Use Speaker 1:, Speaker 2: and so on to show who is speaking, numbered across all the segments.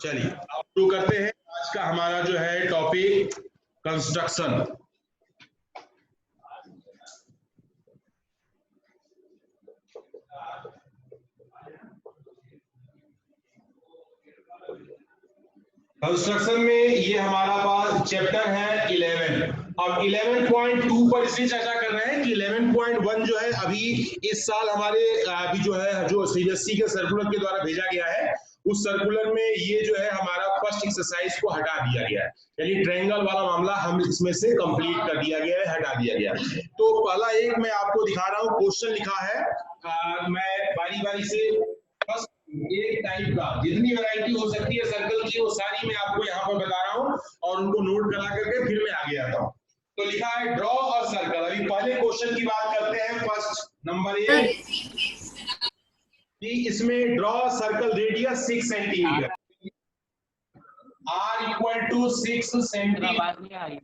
Speaker 1: चलिए अब शुरू करते हैं। आज का हमारा जो है टॉपिक कंस्ट्रक्शन। कंस्ट्रक्शन में ये हमारा पास चैप्टर है 11। अब 11.2 पर इसलिए चर्चा कर रहे हैं कि 11.1 जो है अभी इस साल हमारे अभी जो है जो सीबीएसई के सर्कुलर के द्वारा भेजा गया है, उस सर्कुलर में ये जो है हमारा फर्स्ट एक्सरसाइज को हटा दिया गया है, यानी ट्रायंगल वाला मामला हम इसमें से कंप्लीट कर दिया गया है, हटा दिया गया है। तो पहला एक मैं आपको दिखा रहा हूँ, क्वेश्चन लिखा है। मैं बारी बारी से फर्स्ट एक टाइप का जितनी वैरायटी हो सकती है सर्कल की वो सारी मैं आपको यहाँ पर बता रहा हूँ और उनको नोट करा करके फिर मैं आगे आता हूँ। तो लिखा है ड्रॉ और सर्कल। अभी पहले क्वेश्चन की बात करते हैं। फर्स्ट नंबर एक कि इसमें draw circle radius 6 centimetre, r equal to 6 centimetre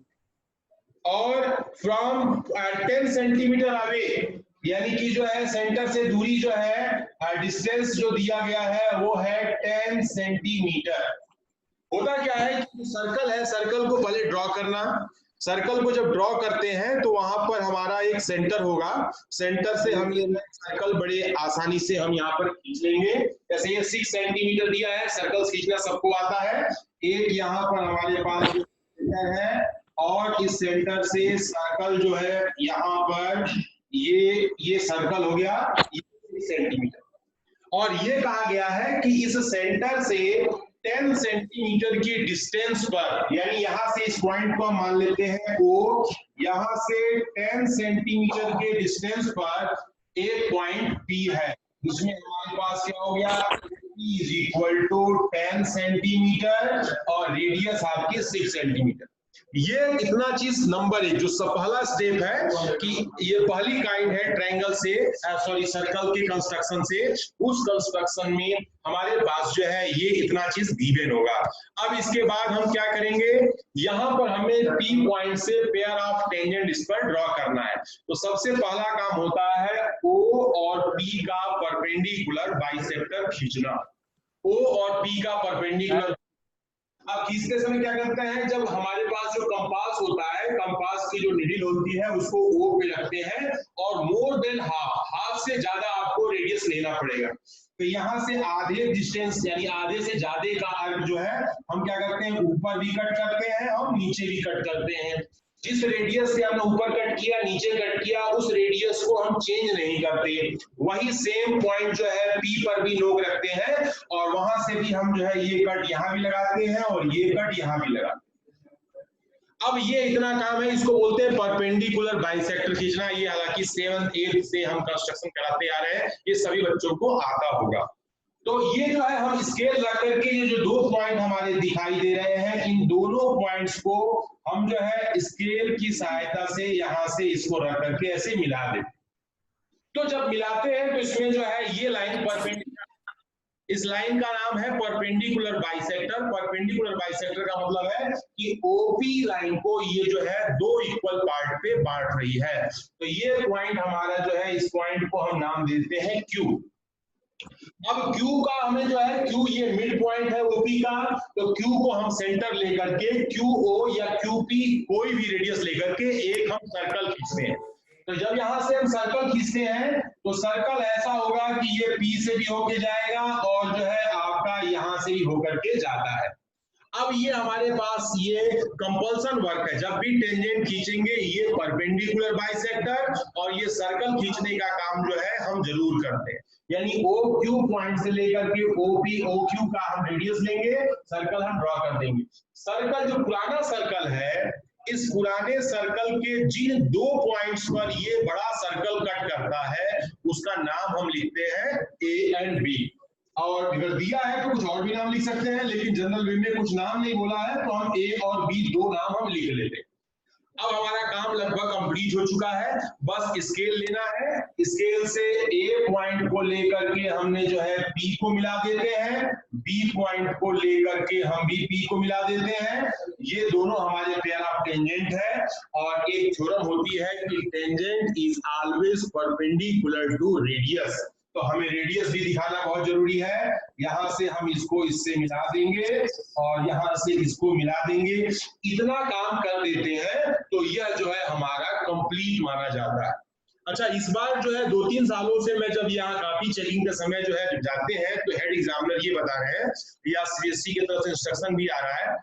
Speaker 1: और फ्रॉम 10 सेंटीमीटर अवे, यानी कि जो है सेंटर से दूरी जो है डिस्टेंस जो दिया गया है वो है 10 सेंटीमीटर। होता क्या है कि सर्कल है, सर्कल को पहले ड्रॉ करना। सर्कल को जब ड्रॉ करते हैं तो वहां पर हमारा एक सेंटर होगा, सेंटर से हम ये सर्कल बड़े आसानी से हम यहाँ पर खींच लेंगे। जैसे ये 6 सेंटीमीटर दिया है, सर्कल खींचना सबको आता है। एक यहाँ पर हमारे पास सेंटर है और इस सेंटर से सर्कल जो है यहाँ पर ये सर्कल हो गया 6 सेंटीमीटर और ये कहा गया है कि इस सेंटर से 10 सेंटीमीटर की डिस्टेंस पर, यानी यहां से इस पॉइंट को हम मान लेते हैं ओ, यहां से 10 सेंटीमीटर के डिस्टेंस पर एक पॉइंट पी है, जिसमें हमारे पास क्या हो गया P is equal to 10 centimetre और रेडियस आपकी 6 सेंटीमीटर। ये इतना चीज नंबर एक जो सब पहला स्टेप है कि ये पहली काइंड है ट्रायंगल से सॉरी सर्कल के कंस्ट्रक्शन से, उस कंस्ट्रक्शन में हमारे पास जो है ये इतना चीज गिवन होगा। अब इसके बाद हम क्या करेंगे, यहाँ पर हमें P पॉइंट से पेयर ऑफ टेंजेंट इस पर ड्रॉ करना है। तो सबसे पहला काम होता है O और P का परपेंडिकुलर बाइसेक्टर खींचना। O और P का परपेंडिकुलर अब खींचते समय क्या करते हैं, जब हमारे पास जो कंपास होता है, कंपास की जो निडिल होती है उसको ओ पे रखते हैं और मोर देन हाफ से ज्यादा आपको रेडियस लेना पड़ेगा। तो यहाँ से आधे डिस्टेंस यानी आधे से ज्यादा का आर्क जो है हम क्या करते हैं, ऊपर भी कट करते हैं और नीचे भी कट करते हैं। जिस रेडियस से हमने ऊपर कट किया नीचे कट किया उस रेडियस को हम चेंज नहीं करते, वही सेम पॉइंट जो है P पर भी नोक रखते हैं और वहां से भी हम जो है ये कट यहाँ भी लगाते हैं और ये कट यहाँ भी लगाते हैं। अब ये इतना काम है, इसको बोलते हैं परपेंडिकुलर बाइसेक्टर खींचना। ये हालांकि 7th 8th से हम कंस्ट्रक्शन कराते आ रहे हैं, ये सभी बच्चों को आता होगा। तो ये जो है हम स्केल रख करके ये जो दो पॉइंट हमारे दिखाई दे रहे हैं, इन दोनों पॉइंट्स को हम जो है स्केल की सहायता से यहाँ से इसको रख करके ऐसे मिला देते। तो जब मिलाते हैं तो इसमें जो है ये लाइन परपेंडिकुलर, इस लाइन का नाम है परपेंडिकुलर बाइसेक्टर। परपेंडिकुलर बाइसेक्टर का मतलब है कि ओपी लाइन को ये जो है दो इक्वल पार्ट पे बांट रही है। तो ये पॉइंट हमारा जो है, इस पॉइंट को हम नाम देते हैं Q। अब Q का हमें जो है Q ये मिड पॉइंट है OP का, तो Q को हम सेंटर लेकर के QO या QP कोई भी रेडियस लेकर के एक हम सर्कल खींचते हैं। तो जब यहां से हम सर्कल खींचते हैं तो सर्कल ऐसा होगा कि ये P से भी होके जाएगा और जो है आपका यहां से भी होकर के जाता है। अब ये हमारे पास ये कंपल्सन वर्क है, जब भी टेंजेंट खींचेंगे ये परपेंडिकुलर बाइसेक्टर और ये सर्कल खींचने का काम जो है हम जरूर करते हैं। यानी OQ पॉइंट से लेकर के OP OQ का हम रेडियस लेंगे, सर्कल हम ड्रॉ कर देंगे। सर्कल जो पुराना सर्कल है, इस पुराने सर्कल के जिन दो पॉइंट्स पर ये बड़ा सर्कल कट करता है उसका नाम हम लिखते हैं A and B। और अगर दिया है तो कुछ और भी नाम लिख सकते हैं, लेकिन जनरल वे में कुछ नाम नहीं बोला है तो हम A और B दो नाम हम लिख लेते हैं। अब हमारा काम लगभग कंप्लीट हो चुका है, बस स्केल लेना है। स्केल से A पॉइंट को लेकर के हमने जो है P को मिला देते हैं, B पॉइंट को लेकर के हम भी P को मिला देते हैं। ये दोनों हमारे पेयर ऑफ टेंजेंट है और एक थ्योरम होती है कि tangent is always perpendicular to radius. तो हमें रेडियस भी दिखाना बहुत जरूरी है। यहाँ से हम इसको इससे मिला देंगे और यहाँ से इसको मिला देंगे, इतना काम कर देते हैं तो यह जो है हमारा कंप्लीट माना जाता है। अच्छा, इस बार जो है 2-3 सालों से मैं जब यहाँ कॉपी चेकिंग का समय जो है जाते हैं तो हेड एग्जामिनर ये बता रहे हैं या सीबीएसई की तरफ से इंस्ट्रक्शन भी आ रहा है,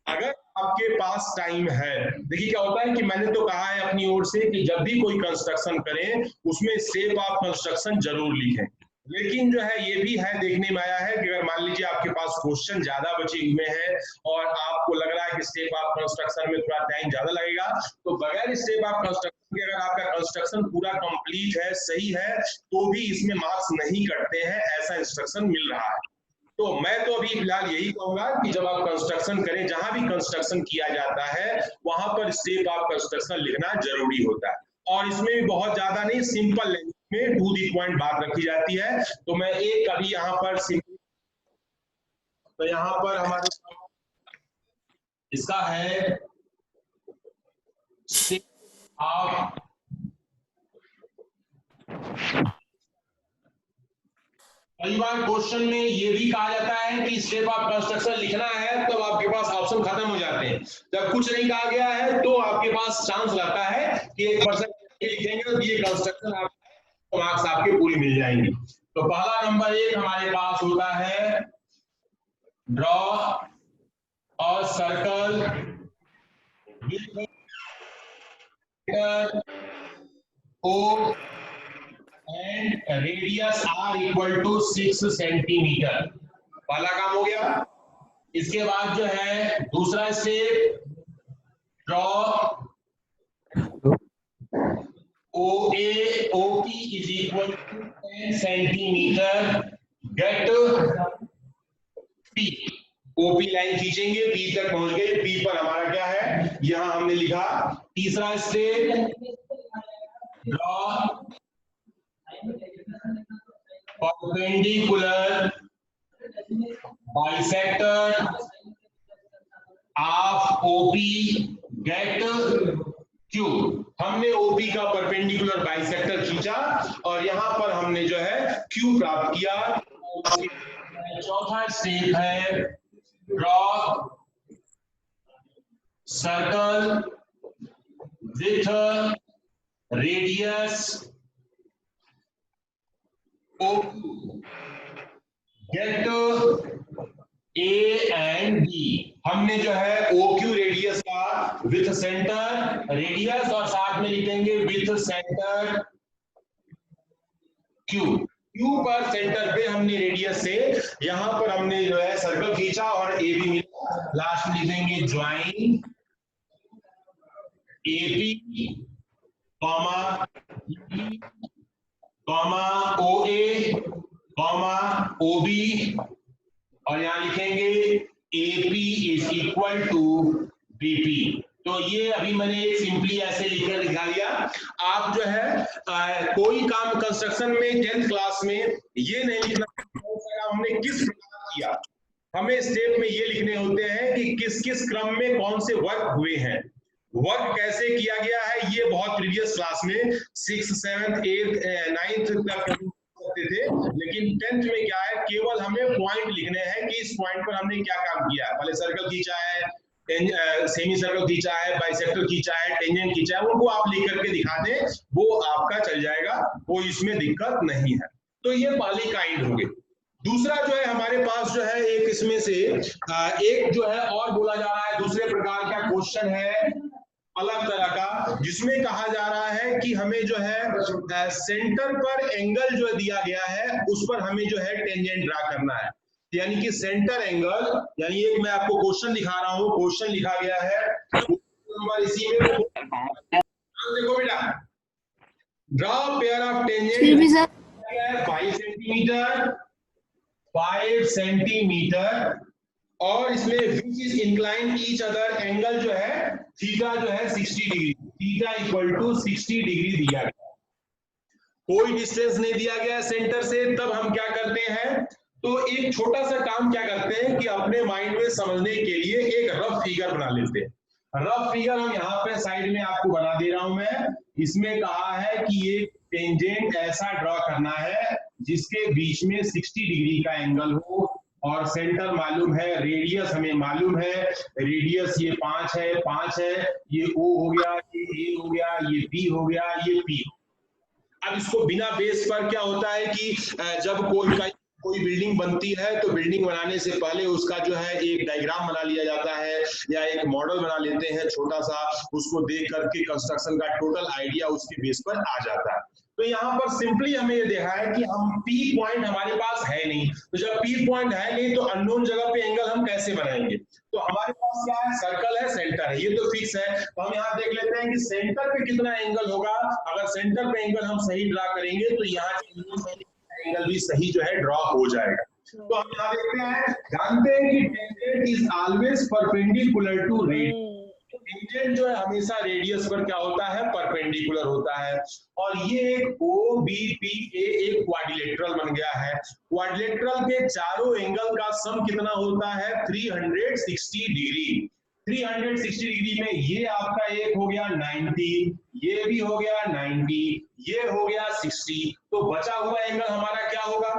Speaker 1: अगर आपके पास टाइम है, देखिए क्या होता है कि मैंने तो कहा है अपनी ओर से कि जब भी कोई कंस्ट्रक्शन करें उसमें स्टेप ऑफ कंस्ट्रक्शन जरूर लिखें, लेकिन जो है ये भी है देखने में आया है कि अगर मान लीजिए आपके पास क्वेश्चन ज्यादा बचे हुए हैं और आपको लग रहा है कि स्टेप ऑफ कंस्ट्रक्शन में थोड़ा टाइम ज्यादा लगेगा, तो बगैर स्टेप ऑफ कंस्ट्रक्शन के अगर आपका कंस्ट्रक्शन पूरा कंप्लीट है, सही है, तो भी इसमें मार्क्स नहीं कटते हैं, ऐसा इंस्ट्रक्शन मिल रहा है। तो मैं तो अभी फिलहाल यही कहूंगा कि जब आप कंस्ट्रक्शन करें, जहां भी कंस्ट्रक्शन किया जाता है वहां पर स्टेप ऑफ कंस्ट्रक्शन लिखना जरूरी होता है, और इसमें भी बहुत ज्यादा नहीं, सिंपल लैंग्वेज में टू द पॉइंट बात रखी जाती है। तो मैं एक अभी यहाँ पर तो यहाँ पर हमारे इसका है स्टेप ऑफ कई बार क्वेश्चन में ये भी कहा जाता है कि स्टेप ऑफ कंस्ट्रक्शन लिखना है, तो आपके पास ऑप्शन खत्म हो जाते हैं। जब कुछ नहीं कहा गया है तो आपके पास चांस रहता है कि 1% लिखेंगे तो ये कंस्ट्रक्शन आप तो मार्क्स आपके पूरी मिल जाएंगे। तो पहला नंबर 1 हमारे पास होता है ड्रॉ और circle O and radius r equal to 6 centimetre. पहला काम हो गया। इसके बाद जो है दूसरा step, draw OA OP is equal to 10 centimetre, get P। OP line खींचेंगे, P तक पहुंच गए, P पर हमारा क्या है, यहां हमने लिखा। तीसरा step, draw perpendicular bisector of OP, get Q। हमने OP का परपेंडिकुलर बाइसेक्टर खींचा और यहां पर हमने जो है Q प्राप्त किया। चौथा स्टेप है draw circle with radius OQ, get A and B। हमने जो है OQ रेडियस का विथ सेंटर रेडियस और साथ में लिखेंगे विथ सेंटर Q। Q पर सेंटर पे हमने रेडियस से यहां पर हमने जो है सर्कल खींचा और A भी मिला। लास्ट में लिखेंगे join AP comma comma OA comma OB और यहां लिखेंगे AP is equal to BP। तो ये अभी मैंने एक सिंपली ऐसे लिखकर दिखा दिया। आप जो है कोई काम कंस्ट्रक्शन में 10th क्लास में ये नहीं लिखना हमने किस प्रकार किया, हमें स्टेप में ये लिखने होते हैं कि किस किस क्रम में कौन से वर्क हुए हैं, वर्क कैसे किया गया है। ये बहुत प्रीवियस क्लास में 6th 7th 8th 9th तक करते थे, लेकिन 10th में क्या है, केवल हमें पॉइंट लिखने हैं कि इस पॉइंट पर हमने क्या काम किया है। पहले सर्कल खींचा है, सेमी सर्कल खींचा है, बाइसेक्टर खींचा है, टेंजेंट खींचा है, उनको आप लिख करके दिखा दें, वो आपका चल जाएगा, कोई इसमें दिक्कत नहीं है। तो ये पहली काइंड हो गई। दूसरा जो है हमारे पास जो है एक इसमें से एक जो है और बोला जा रहा है, दूसरे प्रकार का क्वेश्चन है अलग तरह का, जिसमें कहा जा रहा है कि हमें जो है सेंटर पर एंगल जो दिया गया है उस पर हमें जो है टेंजेंट ड्रा करना है, यानी कि सेंटर एंगल, यानी एक मैं आपको क्वेश्चन दिखा रहा हूं, क्वेश्चन लिखा गया है नंबर इसी में, देखो बेटा, draw pair of tangent 5 centimetre 5 centimetre और इसमें which is incline each other, angle जो है थीटा जो है 60 degree, theta equal to 60 degree दिया गया, कोई डिस्टेंस नहीं दिया गया सेंटर से। तब हम क्या करते हैं, तो एक छोटा सा काम क्या करते हैं कि अपने माइंड में समझने के लिए एक रफ फिगर बना लेते हैं। रफ फिगर हम यहाँ पे साइड में आपको बना दे रहा हूं मैं। इसमें कहा है कि ये टेंजेंट ऐसा ड्रॉ करना है जिसके बीच में 60 डिग्री का एंगल हो, और सेंटर मालूम है, रेडियस हमें मालूम है, रेडियस ये 5 है, 5 है, ये O हो गया, ये A हो गया, ये B हो गया, ये P। अब इसको बिना बेस पर क्या होता है कि जब कोई बिल्डिंग बनती है तो बिल्डिंग बनाने से पहले उसका जो है एक डायग्राम बना लिया जाता है या एक मॉडल बना लेते हैं छोटा सा, उसको देख करके कंस्ट्रक्शन का टोटल आइडिया उसके बेस पर आ जाता है। तो यहाँ पर सिंपली हमें ये देखा है कि हम P पॉइंट हमारे पास है नहीं, तो जब P पॉइंट है नहीं तो अननोन जगह पे एंगल हम कैसे बनाएंगे? तो हमारे पास क्या है, सर्कल है, सेंटर है, ये तो फिक्स है। तो हम यहाँ देख लेते हैं कि सेंटर पे कितना एंगल होगा। अगर सेंटर पे एंगल हम सही ड्रा करेंगे तो यहाँ एंगल भी सही जो है ड्रॉ हो जाएगा। तो हम यहाँ देखते हैं, जानते हैं कि tangent is always perpendicular to radius. Tangent जो है हमेशा रेडियस पर क्या होता है, परपेंडिकुलर होता है। और ये एक OBPA एक क्वाड्रिलेटरल बन गया है। क्वाड्रिलेटरल के चारों एंगल का सम कितना होता है, 360 डिग्री। 360 डिग्री में ये आपका एक हो गया 90, ये भी हो गया 90, ये हो गया 60, तो बचा हुआ एंगल हमारा क्या होगा?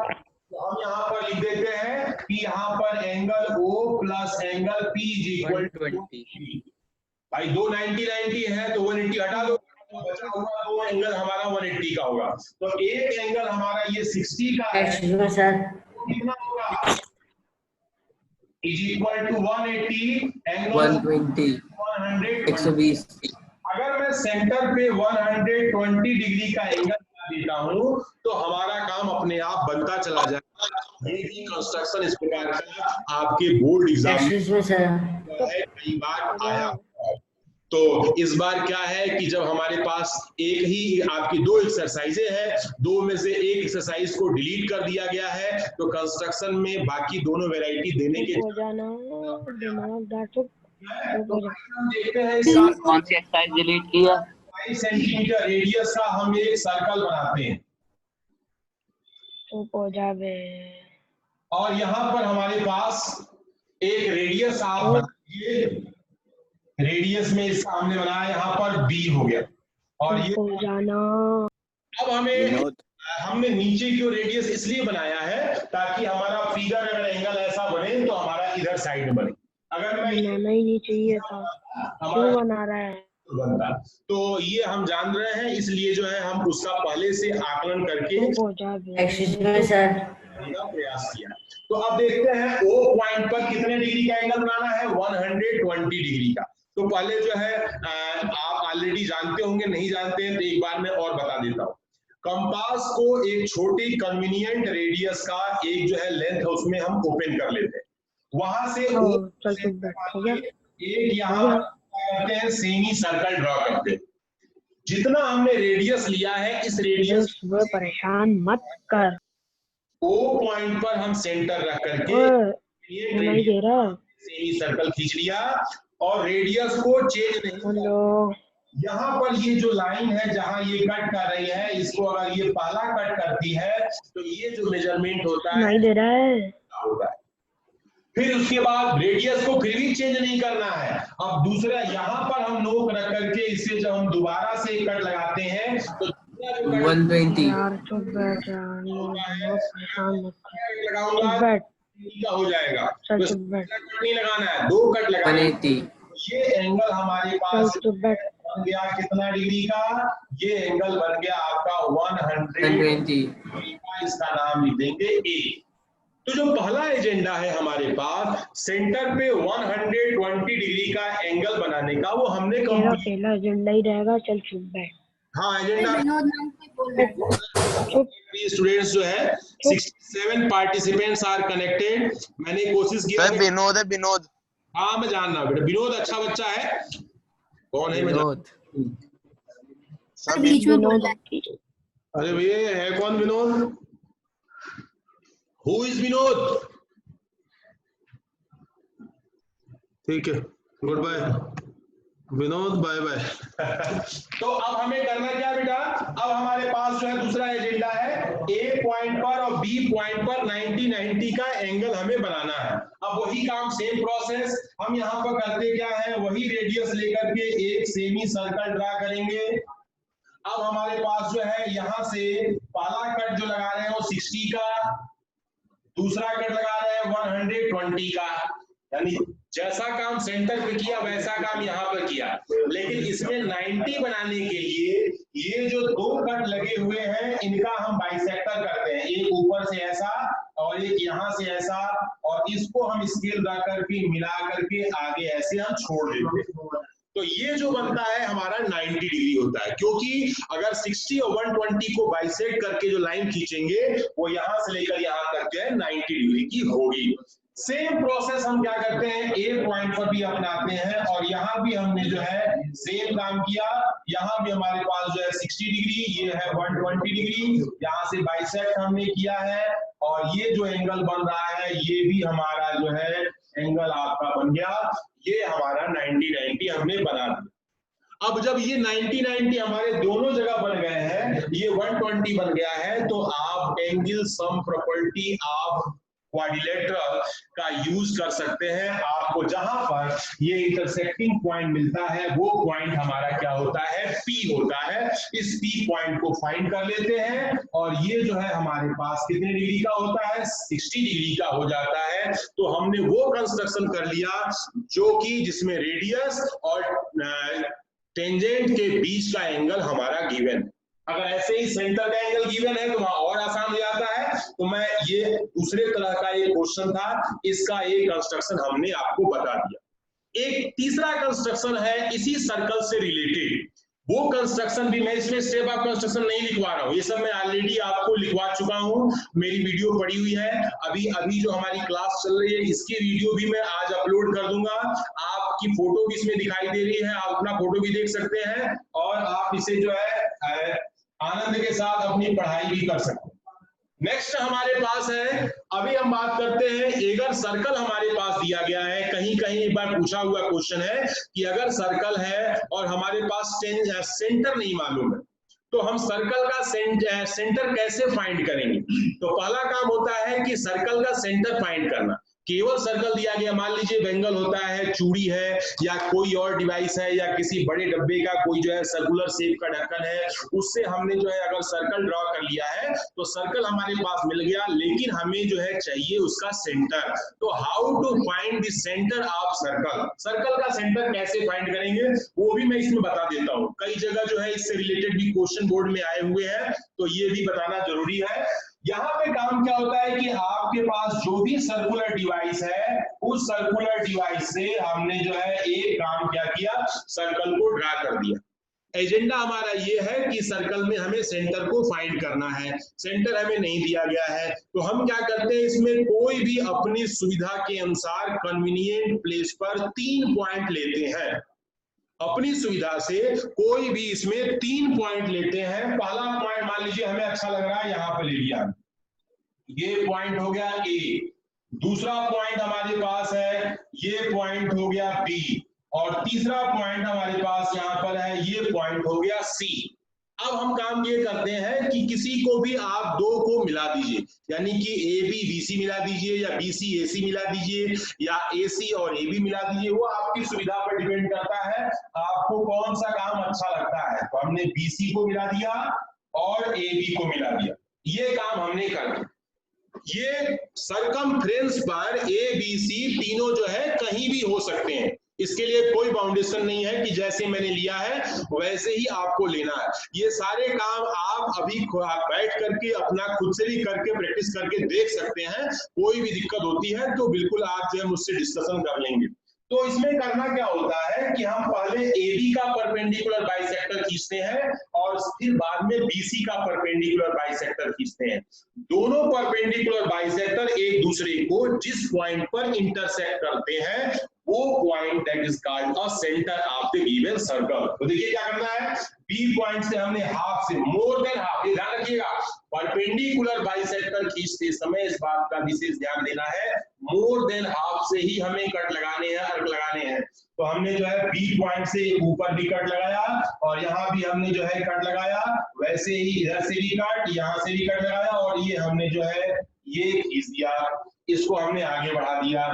Speaker 1: तो हम यहाँ पर लिख देते हैं कि यहाँ पर angle O plus angle P is equal to 120। भाई 2 90 है तो 180 हटा दो, तो बचा हुआ दो एंगल हमारा 180 का होगा। तो एक एंगल हमारा ये 60 का है, कितना होगा? Is equal to 180 angle 120 120। अगर मैं सेंटर पे 120 डिग्री का एंगल देता हूं तो हमारा काम अपने आप बनता चला जाएगा। ये भी कंस्ट्रक्शन इस प्रकार का आपके बोर्ड एग्जाम में कई बार आया। तो इस बार क्या है कि जब हमारे पास एक ही आपकी 2 एक्सरसाइजें हैं, 2 में से एक एक्सरसाइज को डिलीट कर दिया गया है, तो कंस्ट्रक्शन में बाकी दोनों वैरायटी देने के देखते हैं कौन सी एक्सरसाइज डिलीट किया। 5 सेंटीमीटर रेडियस का हम एक सर्कल बनाते हैं और यहाँ पर हमारे पास एक रेडियस आप रेडियस में इसका हमने बनाया, यहाँ पर B हो गया। और ये अब हमने नीचे क्यों रेडियस इसलिए बनाया है ताकि हमारा फिगर अगर एंगल ऐसा बने तो हमारा इधर साइड बने। अगर मैं नहीं चाहिए था, क्यों बना रहा है बनता, तो ये हम जान रहे हैं, इसलिए जो है हम उसका पहले से आकलन करके प्रयास किया। तो अब देखते हैं O पॉइंट पर कितने डिग्री का एंगल बनाना है, 120 डिग्री का। तो पहले जो है आप ऑलरेडी जानते होंगे, नहीं जानते हैं तो एक बार मैं और बता देता हूँ। कंपास को एक छोटी कन्वीनियंट रेडियस का एक जो है लेंथ है उसमें हम ओपन कर लेते हैं, वहां से एक यहाँ करते हैं सेमी सर्कल ड्रॉ करते हैं। जितना हमने रेडियस लिया है इस रेडियस परेशान मत कर, O पॉइंट पर हम सेंटर रख करके सेमी सर्कल खींच लिया और रेडियस को चेंज नहीं। यहाँ पर ये जो लाइन है जहां ये कट कर रही है, इसको अगर ये पहला कट करती है तो ये जो मेजरमेंट होता है नहीं दे रहा है होता है। फिर उसके बाद रेडियस को फिर भी चेंज नहीं करना है। अब दूसरा यहाँ पर हम नोक रख करके इसे जब हम दोबारा से कट लगाते हैं तो 120 लगाऊंगा हो जाएगा, तो कट नहीं लगाना है, 2 कट लगाना है। 180। ये एंगल हमारे पास बन गया कितना डिग्री का, ये एंगल बन गया आपका 120 का, इसका नाम लिख देंगे A। तो जो पहला एजेंडा है हमारे पास सेंटर पे 120 डिग्री का एंगल बनाने का, वो हमने पहला एजेंडा ही रहेगा। चल चुप बैठ। हाँ एजेंडा स्टूडेंट्स जो है 67 पार्टिसिपेंट्स आर कनेक्टेड। मैंने कोशिश किया विनोद है, विनोद हाँ मैं जान रहा हूँ बेटा, विनोद अच्छा बच्चा है। कौन है विनोद? सब बीच में बोल रहा है। अरे भैया है कौन विनोद? Who is Vinod? ठीक है, good bye Vinod, bye bye. तो अब हमें करना क्या बेटा, अब हमारे पास जो है दूसरा एजेंडा है, A पॉइंट पर और B पॉइंट पर 90 का एंगल हमें बनाना है। अब वही काम, सेम प्रोसेस हम यहाँ पर करते क्या है, वही रेडियस लेकर के एक सेमी सर्कल ड्रा करेंगे। अब हमारे पास जो है यहां से पहला कट जो लगा रहे हैं वो 60 का, दूसरा कट लगा रहे हैं 120 का, यानी जैसा काम सेंटर पे किया वैसा काम यहाँ पर किया। लेकिन इसमें 90 बनाने के लिए ये जो दो कट लगे हुए हैं इनका हम बाइसेक्टर करते हैं, एक ऊपर से ऐसा और एक यहाँ से ऐसा, और इसको हम स्केल रख करके मिला करके आगे ऐसे हम छोड़ देते हैं। तो ये जो बनता है हमारा 90 डिग्री होता है, क्योंकि अगर 60 और 120 को बाइसेक्ट करके जो लाइन खींचेंगे वो यहां से लेकर यहां तक जो है 90 डिग्री की होगी। सेम प्रोसेस हम क्या करते हैं, ए पॉइंट पर भी अपनाते हैं, और यहाँ भी हमने जो है सेम काम किया। यहाँ भी हमारे पास जो है 60 डिग्री, ये है 120 डिग्री, यहाँ से बाइसेक्ट हमने किया है, और ये जो एंगल बन रहा है ये भी हमारा जो है एंगल आपका बन गया, ये हमारा 90-90 हमने बना दिया। अब जब ये 90-90 हमारे दोनों जगह बन गए हैं, ये 120 बन गया है, तो आप angle sum property of quadrilateral का यूज कर सकते हैं। आपको जहां पर ये इंटरसेक्टिंग पॉइंट मिलता है वो पॉइंट हमारा क्या होता है, पी होता है। इस पी पॉइंट को फाइंड कर लेते हैं, और ये जो है हमारे पास कितने डिग्री का होता है, 60 डिग्री का हो जाता है। तो हमने वो कंस्ट्रक्शन कर लिया जो कि जिसमें रेडियस और टेंजेंट के बीच का एंगल हमारा गिवन है। अगर ऐसे ही सेंटर का एंगल गिवन है तो वहां और आसान हो जाता है। तो मैं ये दूसरे तरह का एक क्वेश्चन था, इसका एक कंस्ट्रक्शन हमने आपको बता दिया। एक तीसरा कंस्ट्रक्शन है इसी सर्कल से रिलेटेड, वो कंस्ट्रक्शन भी मैं इसमें स्टेप ऑफ कंस्ट्रक्शन नहीं लिखवा रहा हूँ, ये सब मैं ऑलरेडी आपको लिखवा चुका हूँ, मेरी वीडियो पड़ी हुई है। अभी जो हमारी क्लास चल रही है इसकी वीडियो भी मैं आज अपलोड कर दूंगा। आपकी फोटो भी इसमें दिखाई दे रही है, आप अपना फोटो भी देख सकते हैं, और आप इसे जो है आनंद के साथ अपनी पढ़ाई भी कर सकते हैं। नेक्स्ट हमारे पास है, अभी हम बात करते हैं, अगर सर्कल हमारे पास दिया गया है, कहीं कहीं एक बार पूछा हुआ क्वेश्चन है कि अगर सर्कल है और हमारे पास सेंटर नहीं मालूम है, तो हम सर्कल का सेंटर कैसे फाइंड करेंगे। तो पहला काम होता है कि सर्कल का सेंटर फाइंड करना। केवल सर्कल दिया गया, मान लीजिए बेंगल होता है, चूड़ी है, या कोई और डिवाइस है, या किसी बड़े डब्बे का कोई जो है सर्कुलर शेप का ढक्कन है, उससे हमने जो है अगर सर्कल ड्रॉ कर लिया है तो सर्कल हमारे पास मिल गया, लेकिन हमें जो है चाहिए उसका सेंटर। तो how to find the centre of circle, circle का सेंटर कैसे फाइंड करेंगे वो भी मैं इसमें बता देता हूँ। कई जगह जो है इससे रिलेटेड भी क्वेश्चन बोर्ड में आए हुए हैं, तो ये भी बताना जरूरी है। यहाँ पे काम क्या होता है कि आपके पास जो भी सर्कुलर डिवाइस है, उस सर्कुलर डिवाइस से हमने जो है एक काम क्या किया, सर्कल को ड्रा कर दिया। एजेंडा हमारा ये है कि सर्कल में हमें सेंटर को फाइंड करना है, सेंटर हमें नहीं दिया गया है, तो हम क्या करते हैं, इसमें कोई भी अपनी सुविधा के अनुसार कन्वीनियंट प्लेस पर 3 पॉइंट लेते हैं। अपनी सुविधा से कोई भी इसमें 3 पॉइंट लेते हैं। पहला पॉइंट मान लीजिए हमें अच्छा लग रहा है, यहां पे ले लिया, ये पॉइंट हो गया ए। दूसरा पॉइंट हमारे पास है, ये पॉइंट हो गया बी, और तीसरा पॉइंट हमारे पास यहां पर है, ये पॉइंट हो गया सी। अब हम काम ये करते हैं कि किसी को भी आप दो को मिला दीजिए, यानी कि ए बी बी सी मिला दीजिए, या बी सी ए सी मिला दीजिए, या ए सी और ए बी मिला दीजिए, वो आपकी सुविधा पर डिपेंड करता है आपको कौन सा काम अच्छा लगता है। तो हमने बी सी को मिला दिया और ए बी को मिला दिया, ये काम हमने कर दिया। ये सरकमफ्रेंस पर ए बी सी तीनों जो है कहीं भी हो सकते हैं, इसके लिए कोई बाउंडेशन नहीं है कि जैसे मैंने लिया है वैसे ही आपको लेना है। ये सारे काम आप अभी बैठ करके अपना खुद से भी करके प्रैक्टिस करके देख सकते हैं। कोई भी दिक्कत होती है तो बिल्कुल आप जो है मुझसे डिस्कशन कर लेंगे। तो इसमें करना क्या होता है कि हम पहले AB का परपेंडिकुलर बाइसेक्टर खींचते हैं, और फिर बाद में BC का परपेंडिकुलर बाइसेक्टर खींचते हैं। दोनों परपेंडिकुलर बाइसेक्टर एक दूसरे को जिस पॉइंट पर इंटरसेक्ट करते हैं वो point that is called a centre of the given circle. तो देखिए क्या करना है, बी पॉइंट से हमने हाफ से मोर देन हाफ, ये ध्यान रखिएगा परपेंडिकुलर बाइसेक्टर खींचते समय इस बात का विशेष ध्यान देना है, मोर देन हाफ से ही हमें कट लगाने हैं, अर्क लगाने हैं। तो हमने जो है बी पॉइंट से ऊपर भी कट लगाया, और यहाँ भी हमने जो है कट लगाया, वैसे ही इधर से भी कट, यहाँ से भी कट लगाया, और ये हमने जो है ये खींच दिया, इसको हमने आगे बढ़ा दिया।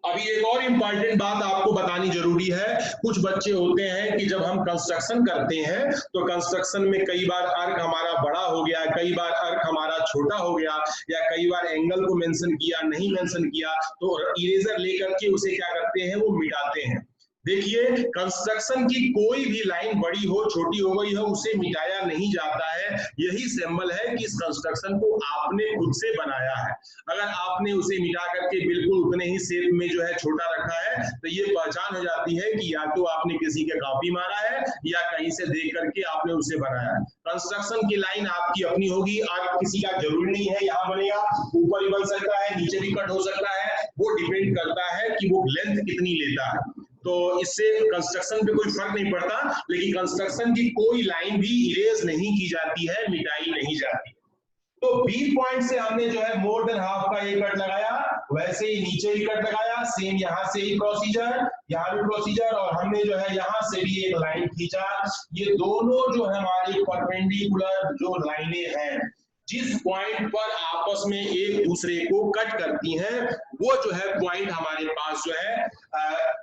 Speaker 1: अभी एक और इम्पॉर्टेंट बात आपको बतानी जरूरी है। कुछ बच्चे होते हैं कि जब हम कंस्ट्रक्शन करते हैं तो कंस्ट्रक्शन में कई बार अर्क हमारा बड़ा हो गया, कई बार अर्क हमारा छोटा हो गया, या कई बार एंगल को मेंशन किया, नहीं मेंशन किया, तो इरेजर लेकर के उसे क्या करते हैं, वो मिटाते हैं। देखिए, कंस्ट्रक्शन की कोई भी लाइन बड़ी हो छोटी हो गई हो, उसे मिटाया नहीं जाता है। यही सिंबल है कि इस कंस्ट्रक्शन को आपने खुद से बनाया है। अगर आपने उसे मिटा करके बिल्कुल उतने ही शेप में जो है छोटा रखा है, तो ये पहचान हो जाती है कि या तो आपने किसी के कॉपी मारा है या कहीं से देख करके आपने उसे बनाया है। कंस्ट्रक्शन की लाइन आपकी अपनी होगी, आप किसी का जरूरी नहीं है यहाँ बनेगा, ऊपर भी बन सकता है, नीचे भी कट हो सकता है, वो डिपेंड करता है कि वो लेंथ कितनी लेता है। तो इससे कंस्ट्रक्शन पे कोई फर्क नहीं पड़ता, लेकिन कंस्ट्रक्शन की कोई लाइन भी इरेज नहीं की जाती है, मिटाई नहीं जाती। तो बी पॉइंट से हमने जो है मोर देन हाफ का एक कट लगाया, वैसे ही नीचे ही कट लगाया, सेम यहां से ही प्रोसीजर, यहाँ भी प्रोसीजर, और हमने जो है यहां से भी एक लाइन खींचा। ये दोनों जो हमारी परपेंडिकुलर जो लाइनें हैं, जिस पॉइंट पर आपस में एक दूसरे को कट करती हैं, वो जो है पॉइंट हमारे पास जो है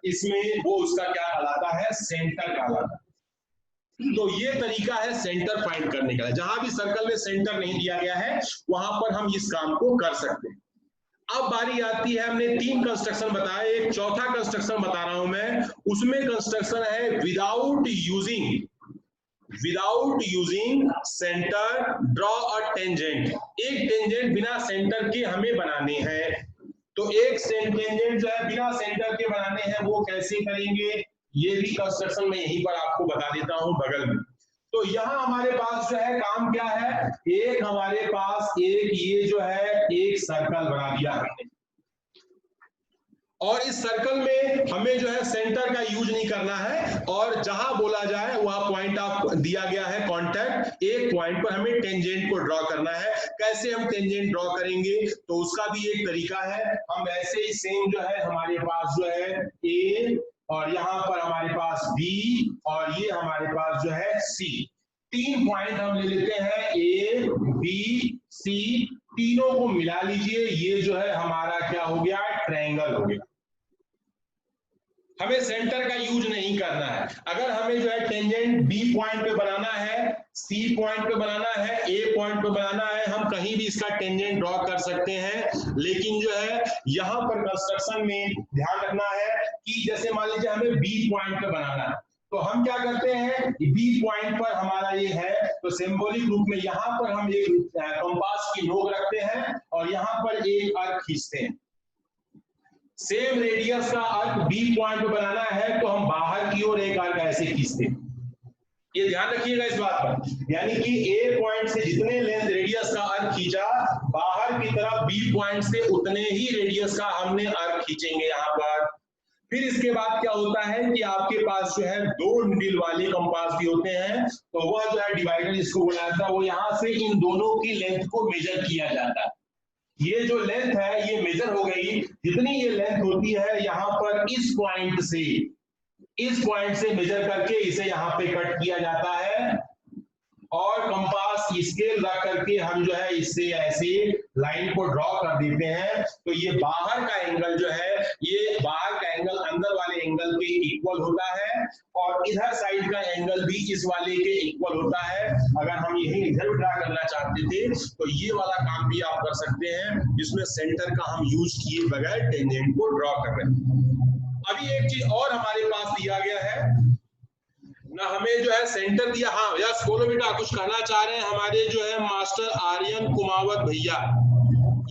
Speaker 1: इसमें वो उसका क्या कहलाता है, सेंटर कहलाता है। तो ये तरीका है सेंटर फाइंड करने का। जहां भी सर्कल में सेंटर नहीं दिया गया है, वहां पर हम इस काम को कर सकते हैं। अब बारी आती है, हमने 3 कंस्ट्रक्शन बताए, एक चौथा कंस्ट्रक्शन बता रहा हूं मैं। उसमें कंस्ट्रक्शन है without using centre draw a tangent. एक टेंजेंट बिना सेंटर के हमें बनाने हैं। तो एक टेंजेंट जो है बिना सेंटर के बनाने हैं, वो कैसे करेंगे, ये भी कंस्ट्रक्शन में यहीं पर आपको बता देता हूं बगल में। तो यहाँ हमारे पास जो है काम क्या है, एक हमारे पास एक ये जो है एक सर्कल बना दिया हमने, और इस सर्कल में हमें जो है सेंटर का यूज नहीं करना है, और जहां बोला जाए वहां पॉइंट ऑफ दिया गया है कॉन्टैक्ट, एक पॉइंट पर हमें टेंजेंट को ड्रॉ करना है। कैसे हम टेंजेंट ड्रॉ करेंगे, तो उसका भी एक तरीका है। हम ऐसे ही सेम जो है हमारे पास जो है ए, और यहाँ पर हमारे पास बी, और ये हमारे पास जो है सी। 3 पॉइंट हम ले लेते हैं, ए बी सी, तीनों को मिला लीजिए, ये जो है हमारा क्या हो गया, ट्रायंगल हो गया। हमें सेंटर का यूज नहीं करना है। अगर हमें जो है टेंजेंट बी पॉइंट पे बनाना है, सी पॉइंट पे बनाना है, ए पॉइंट पे बनाना है, हम कहीं भी इसका टेंजेंट ड्रॉ कर सकते हैं। लेकिन जो है यहाँ पर कंस्ट्रक्शन में ध्यान रखना है कि जैसे मान लीजिए हमें बी पॉइंट पे बनाना है, तो हम क्या करते हैं, बी पॉइंट पर हमारा ये है, तो सिंबॉलिक रूप में यहाँ पर हम एक कंपास की नोक रखते हैं और यहाँ पर एक अर्क खींचते हैं। सेम रेडियस का अर्क बी पॉइंट पे बनाना है, तो हम बाहर की ओर एक अर्क ऐसे खींचते हैं। ये ध्यान रखिएगा इस बात पर, यानी कि ए पॉइंट से जितने लेंथ रेडियस का अर्क खींचा, बाहर की तरफ बी पॉइंट से उतने ही रेडियस का हमने अर्क खींचेंगे यहाँ पर। फिर इसके बाद क्या होता है कि आपके पास जो है 2 नीडल वाले कंपास भी होते हैं, तो वह जो है डिवाइडर इसको बनाता है, वो यहाँ से इन दोनों की लेंथ को मेजर किया जाता है। ये जो लेंथ है ये मेजर हो गई, जितनी ये लेंथ होती है यहाँ पर इस पॉइंट से मेजर करके इसे यहाँ पे कट किया जाता है, और कंपास स्केल रख करके हम जो है इससे ऐसे लाइन को ड्रॉ कर देते हैं। तो ये बाहर का एंगल जो है, ये बाहर का एंगल अंदर वाले एंगल के इक्वल होता है, और इधर साइड का एंगल भी इस वाले के इक्वल होता है। अगर हम यही इधर ड्रा करना चाहते थे तो ये वाला काम भी आप कर सकते हैं, जिसमें सेंटर का हम यूज किए बगैर टेंजेंट को ड्रॉ कर रहे हैं। अभी एक चीज और हमारे पास दिया गया है ना, हमें जो है सेंटर दिया। हाँ यस, बोलो बेटा, कुछ कहना चाह रहे हैं हमारे जो है मास्टर आर्यन कुमावत भैया।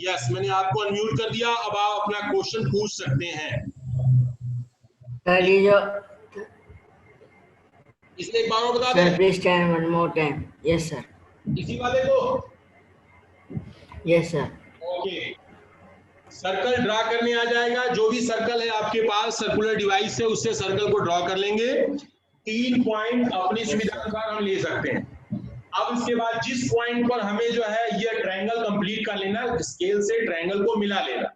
Speaker 1: यस, मैंने आपको अनम्यूट कर दिया, अब आप अपना क्वेश्चन पूछ सकते हैं।
Speaker 2: सर ये जो
Speaker 1: इसलिए एक बार बता दें,
Speaker 2: please stand one more time. Yes sir.
Speaker 1: इसी वाले को,
Speaker 2: yes sir.
Speaker 1: Okay, circle draw करने आ जाएगा। जो भी सर्कल है आपके पास सर्कुलर डिवाइस से, उससे सर्कल को ड्रॉ कर लेंगे। 3 पॉइंट अपनी सुविधा अनुसार हम ले सकते हैं। अब इसके बाद जिस पॉइंट पर हमें जो है ये ट्रायंगल कंप्लीट कर लेना, स्केल से ट्रायंगल को मिला लेना।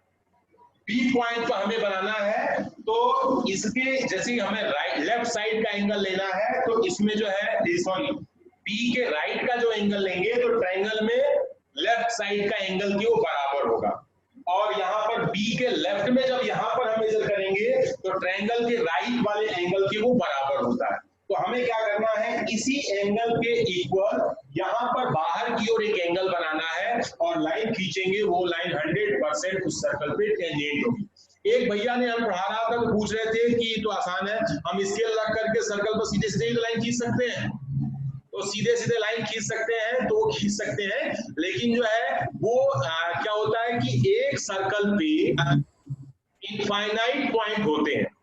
Speaker 1: बी पॉइंट पर हमें बनाना है, तो इसके जैसे हमें लेफ्ट साइड का एंगल लेना है, तो इसमें जो है सॉरी बी के राइट का जो एंगल लेंगे, तो ट्रायंगल में लेफ्ट साइड का एंगल की वो बराबर होगा। और यहाँ पर बी के लेफ्ट में जब यहाँ पर हम मेजर करेंगे तो ट्रायंगल के राइट वाले एंगल के वो बराबर होता है। तो हमें क्या करना है, इसी एंगल के इक्वल यहाँ पर बाहर की ओर एक एंगल बनाना है और लाइन खींचेंगे, वो लाइन 100% उस सर्कल पे टेंजेंट होगी। एक भैया ने हम पढ़ा रहा था तो पूछ रहे थे कि तो आसान है, हम स्केल रख करके सर्कल पर सीधे सीधे लाइन खींच सकते हैं, तो सीधे सीधे लाइन खींच सकते हैं, तो खींच सकते हैं, लेकिन जो है वो क्या होता है कि एक सर्कल पे इनफाइनाइट पॉइंट होते हैं।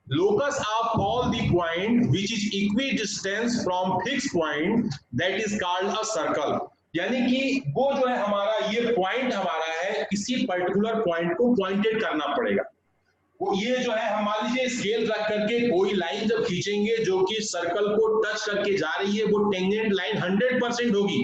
Speaker 1: Locus of all the point which is equidistant from fixed point that is called a circle। यानी कि वो जो है हमारा ये पॉइंट हमारा है, किसी पर्टिकुलर पॉइंट को पॉइंटेड करना पड़ेगा। वो ये जो है हम मान लीजिए स्केल रख करके कोई लाइन जब खींचेंगे जो कि सर्कल को टच करके जा रही है, वो टेंजेंट लाइन 100% होगी,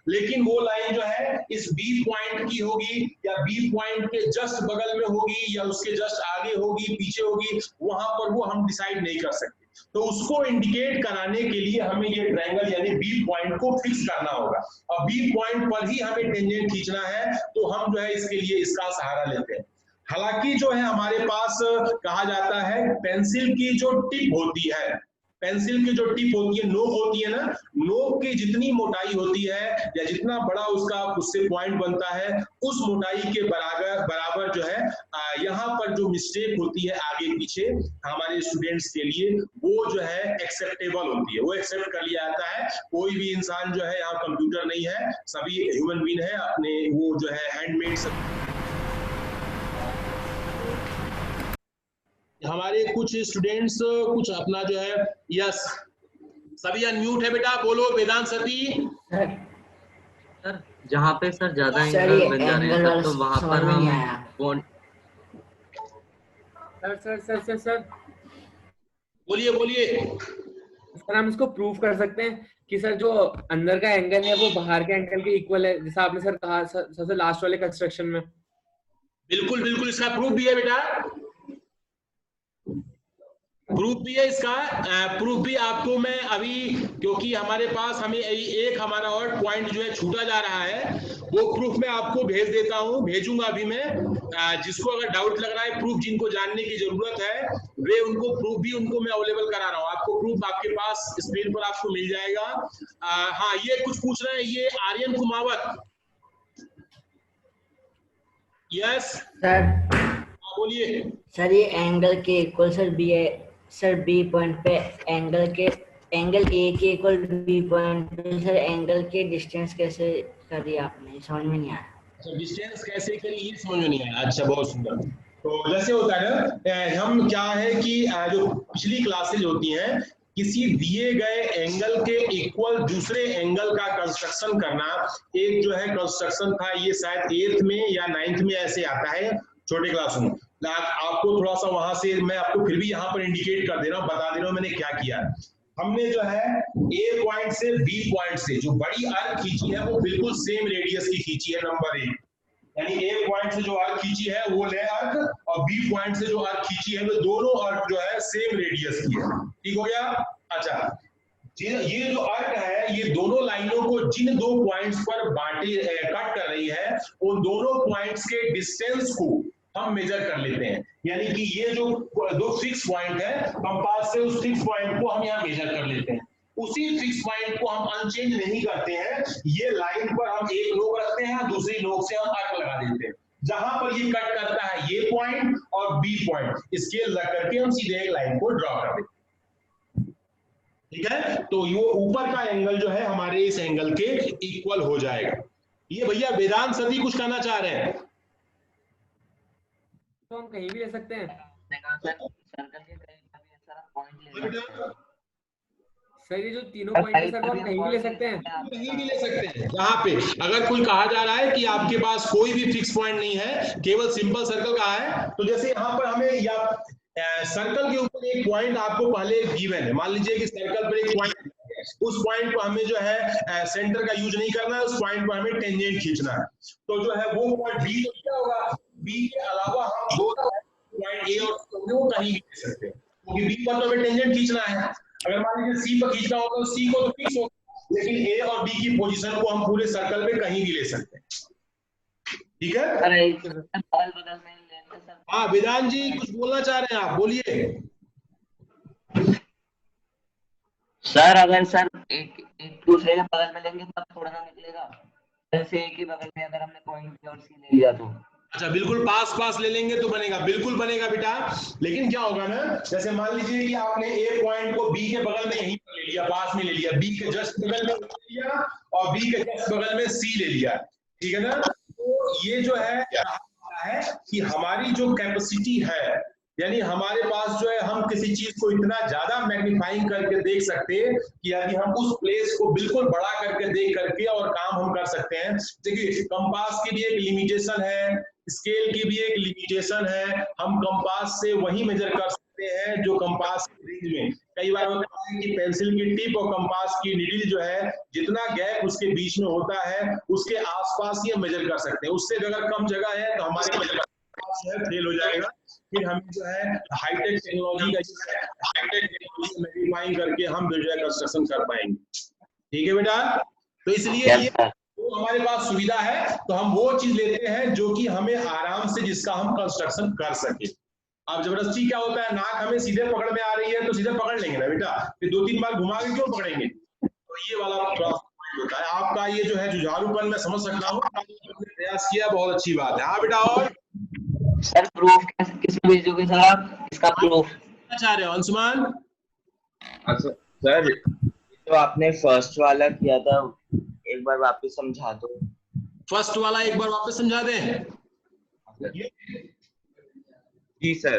Speaker 1: लेकिन वो लाइन जो है इस बी पॉइंट की होगी या बी पॉइंट के जस्ट बगल में होगी या उसके जस्ट आगे होगी, पीछे होगी, वहां पर वो हम डिसाइड नहीं कर सकते। तो उसको इंडिकेट कराने के लिए हमें ये ट्रायंगल यानी बी पॉइंट को फिक्स करना होगा और बी पॉइंट पर ही हमें टेंजेंट खींचना है, तो हम जो है इसके लिए इसका सहारा लेते हैं। हालांकि जो है हमारे पास कहा जाता है पेंसिल की जो टिप होती है, पेंसिल की जो टिप होती है, नोक होती है ना, नोक की जितनी मोटाई होती है या जितना बड़ा उसका उससे पॉइंट बनता है, उस मोटाई के बराबर जो है यहाँ पर जो मिस्टेक होती है आगे पीछे हमारे स्टूडेंट्स के लिए, वो जो है एक्सेप्टेबल होती है, वो एक्सेप्ट कर लिया जाता है। कोई भी इंसान जो है यहाँ कंप्यूटर नहीं है, सभी ह्यूमन बीइंग है, अपने वो जो है हैंडमेड सब। हमारे कुछ स्टूडेंट्स कुछ अपना जो है, यस सभी अनम्यूट है बेटा, बोलो वेदांत सती।
Speaker 3: सर जहाँ पे सर ज्यादा एंगल बन जा रहे हैं तो वहां पर हम
Speaker 4: सर
Speaker 3: बोलिए
Speaker 4: सर हम इसको प्रूव कर सकते हैं कि सर जो अंदर का एंगल है वो बाहर के एंगल के इक्वल है, जैसा आपने सर कहा सबसे लास्ट वाले कंस्ट्रक्शन में।
Speaker 1: बिल्कुल बिल्कुल, इसका प्रूफ भी है बेटा, प्रूफ भी है इसका। प्रूफ भी आपको मैं अभी, क्योंकि हमारे पास हमें एक हमारा और पॉइंट जो है छूटा जा रहा है, वो प्रूफ मैं आपको भेज देता हूं, भेजूंगा अभी मैं। जिसको अगर डाउट लग रहा है, प्रूफ जिनको जानने की जरूरत है, वे उनको प्रूफ भी उनको मैं अवेलेबल करा रहा हूं। आपको प्रूफ आपके पास स्क्रीन पर आपको मिल जाएगा। हाँ, ये कुछ पूछ रहे हैं, ये आर्यन कुमावत। यस
Speaker 2: सर
Speaker 1: बोलिए
Speaker 2: सर, ये एंगल के इक्वल सर बी है सर, बी पॉइंट पे एंगल ए के इक्वल बी पॉइंट पे सर एंगल के डिस्टेंस कैसे कर दिया आपने, समझ में नहीं आया।
Speaker 1: अच्छा, डिस्टेंस कैसे करी ये समझ में नहीं आया। अच्छा, बहुत सुंदर। तो जैसे होता है ना, हम क्या है कि जो पिछली क्लासेज होती हैं, किसी दिए गए एंगल के इक्वल दूसरे एंगल का कंस्ट्रक्शन करना, एक जो है कंस्ट्रक्शन था, ये शायद 8th में या 9th में ऐसे आता है छोटे क्लास में। आपको थोड़ा सा वहां से मैं आपको फिर भी यहाँ पर इंडिकेट कर दे रहा हूँ, बता दे रहा हूँ मैंने क्या किया। हमने जो है ए पॉइंट से बी पॉइंट से जो बड़ी आर्क खींची है वो बिल्कुल सेम रेडियस की खींची है, नंबर 1। यानी ए पॉइंट से जो आर्क खींची है वो ले आर्क, और बी पॉइंट से जो आर्क खींची है वो दोनों आर्क जो है सेम रेडियस की है। ठीक हो गया। अच्छा, ये जो आर्क है, ये दोनों लाइनों को जिन 2 पॉइंट्स पर बांटे कट कर रही है, उन दोनों पॉइंट्स के डिस्टेंस को हम मेजर कर लेते हैं। यानी कि ये जो 2 फिक्स पॉइंट है, कंपास से उस फिक्स पॉइंट को हम यहाँ मेजर कर लेते हैं। उसी फिक्स पॉइंट को हम अनचेंज नहीं करते हैं, ये लाइन पर हम एक नोक रखते हैं, दूसरी नोक से हम आर्क लगा देते हैं। जहां पर ये कट करता है ये पॉइंट और बी पॉइंट, स्केल रख करके हम सीधे एक लाइन को ड्रॉ कर देते हैं। ठीक है, तो ये ऊपर का एंगल जो है हमारे इस एंगल के इक्वल हो जाएगा। ये भैया वेदांत सती कुछ कहना चाह रहे हैं।
Speaker 4: तो हम कहीं भी ले सकते हैं सर, ये जो तीनों पॉइंट है सर, हम कहीं भी ले सकते हैं,
Speaker 1: कहीं भी ले सकते हैं। जहां पे अगर कोई कहा जा रहा है कि आपके पास कोई भी फिक्स पॉइंट नहीं है, केवल सिंपल सर्कल का है, तो जैसे यहाँ पर हमें या सर्कल के ऊपर एक पॉइंट आपको पहले गिवन है, मान लीजिए कि सर्कल पर एक पॉइंट, उस पॉइंट को हमें जो है सेंटर का यूज नहीं करना है, उस पॉइंट पर हमें टेंजेंट खींचना है। तो जो है वो पॉइंट बी तो क्या होगा, बी के अलावा हम 2 पॉइंट ए और वो कहीं भी ले सकते हैं, क्योंकि बी पर तो हमें टेंजेंट खींचना है। अगर मान लीजिए सी पर खींचना होगा तो सी को तो फिक्स होगा, लेकिन ए और बी की पोजीशन को हम पूरे सर्कल पे कहीं भी ले सकते हैं। ठीक है।
Speaker 2: बगल बगल में लेंगे सर।
Speaker 1: हाँ विधान जी कुछ बोलना चाह रहे हैं आप, बोलिए।
Speaker 2: सर अगर सर एक दूसरे के बगल में लेंगे तब थोड़ा ना निकलेगा, जैसे एक ही बगल में अगर हमने पॉइंट बी और सी ले लिया तो।
Speaker 1: अच्छा बिल्कुल पास पास ले लेंगे तो बनेगा, बिल्कुल बनेगा बेटा। लेकिन क्या होगा ना, जैसे मान लीजिए कि आपने ए पॉइंट को बी के बगल में यहीं पर ले लिया, पास में ले लिया, बी के जस्ट बगल में ले लिया और बी के जस्ट बगल में सी ले लिया, ठीक है ना। तो ये जो है कि हमारी जो कैपेसिटी है, यानी हमारे पास जो है हम किसी चीज को इतना ज्यादा मैग्नीफाइंग करके देख सकते हैं कि यानी हम उस प्लेस को बिल्कुल बड़ा करके देख करके और काम हम कर सकते हैं। देखिए कंपास की भी एक लिमिटेशन है, स्केल की भी एक लिमिटेशन है, हम कंपास से वही मेजर कर सकते हैं जो कंपास की रेंज में। कई बार होता है कि पेंसिल की टिप और कंपास की नीडल जो है जितना गैप उसके बीच में होता है उसके आसपास ही हम मेजर कर सकते हैं, उससे अगर कम जगह है तो हमारे मेजर जो है फेल हो जाएगा। फिर हम जो है हाईटेक टेक्नोलॉजी मैग्नीफाइंग करके हम जो है कंस्ट्रक्शन कर पाएंगे, ठीक है बेटा। तो इसलिए ये तो हमारे पास सुविधा है तो हम वो चीज लेते हैं जो कि हमें आराम से जिसका हम कंस्ट्रक्शन कर सके। अब जबरदस्ती क्या होता है, नाक हमें सीधे पकड़ में आ रही है तो सीधे पकड़ लेंगे ना बेटा, फिर 2-3 बार घुमा के क्यों पकड़ेंगे। तो ये वाला पॉइंट होता है। आपका ये जो है जुझारूपन मैं समझ सकता हूँ, आपने प्रयास किया, बहुत अच्छी बात है। हाँ बेटा और
Speaker 2: सर प्रूफ किसमें भेजोगे सर आप इसका प्रूफ?
Speaker 1: क्या चाह रहे हो अंशुमान?
Speaker 5: अच्छा सर जो आपने फर्स्ट वाला किया था एक बार वापस समझा दो।
Speaker 1: फर्स्ट वाला एक बार वापस समझा दें?
Speaker 5: जी सर।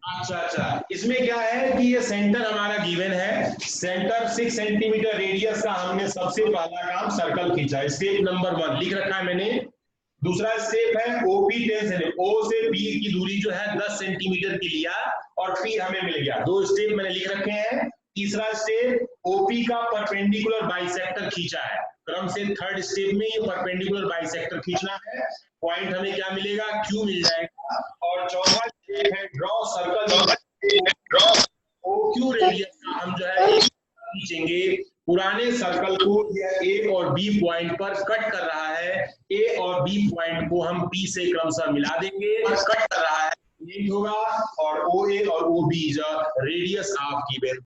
Speaker 1: अच्छा इसमें क्या है कि ये सेंटर हमारा गिवन है, सेंटर 6 सेंटीमीटर रेडियस का हमने सबसे पहला काम सर्कल खींचा, स्टेप नंबर 1 लिख रखा है मैंने। दूसरा स्टेप है ओपी 10 सेंटीमीटर, ओ से पी की दूरी जो है 10 सेंटीमीटर की लिया और पी हमें मिल गया, 2 स्टेप मैंने लिख रखे हैं। तीसरा स्टेप ओपी का परपेंडिकुलर बाइसेक्टर खींचा है, क्रम से थर्ड स्टेप में ये परपेंडिकुलर बाइसेक्टर खींचना है, पॉइंट हमें क्या मिलेगा, क्यू मिल जाएगा। और चौथा स्टेप है draw circle, draw OQ radius का हम जो है खींचेंगे। पुराने सर्कल को यह ए और बी पॉइंट पर कट कर रहा है, ए और बी पॉइंट को हम पी से क्रमशः मिला देंगे और कट कर रहा है होगा और ओ ए और O B radius of given